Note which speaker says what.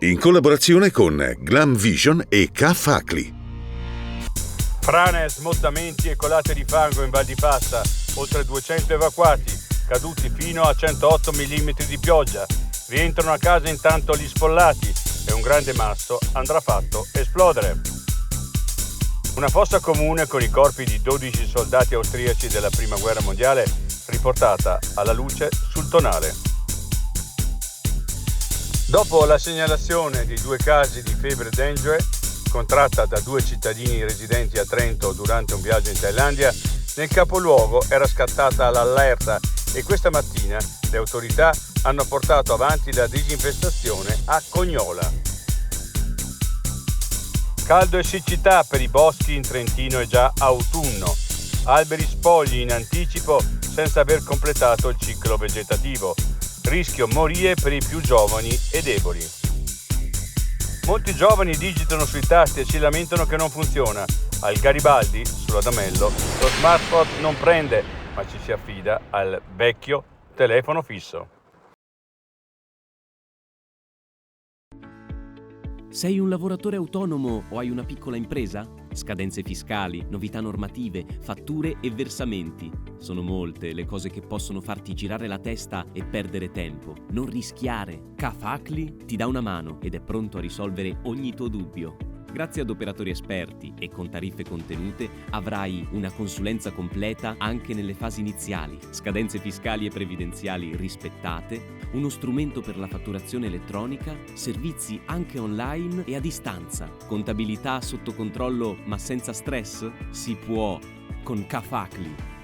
Speaker 1: in collaborazione con Glam Vision e K-Facli.
Speaker 2: Frane, smottamenti e colate di fango in Val di Fassa, oltre 200 evacuati, caduti fino a 108 mm di pioggia. Rientrano a casa intanto gli sfollati e un grande masso andrà fatto esplodere. Una fossa comune con i corpi di 12 soldati austriaci della Prima Guerra Mondiale riportata alla luce sul Tonale. Dopo la segnalazione di 2 casi di febbre dengue contratta da 2 cittadini residenti a Trento durante un viaggio in Thailandia, nel capoluogo era scattata l'allerta e questa mattina le autorità hanno portato avanti la disinfestazione a Cognola. Caldo e siccità per i boschi in Trentino è già autunno. Alberi spogli in anticipo senza aver completato il ciclo vegetativo. Rischio morie per i più giovani e deboli. Molti giovani digitano sui tasti e si lamentano che non funziona. Al Garibaldi, sull'Adamello, lo smartphone non prende, ma ci si affida al vecchio telefono fisso.
Speaker 3: Sei un lavoratore autonomo o hai una piccola impresa? Scadenze fiscali, novità normative, fatture e versamenti. Sono molte le cose che possono farti girare la testa e perdere tempo. Non rischiare. K-Facli ti dà una mano ed è pronto a risolvere ogni tuo dubbio. Grazie ad operatori esperti e con tariffe contenute avrai una consulenza completa anche nelle fasi iniziali, scadenze fiscali e previdenziali rispettate, uno strumento per la fatturazione elettronica, servizi anche online e a distanza, contabilità sotto controllo ma senza stress? Si può con K-Facli.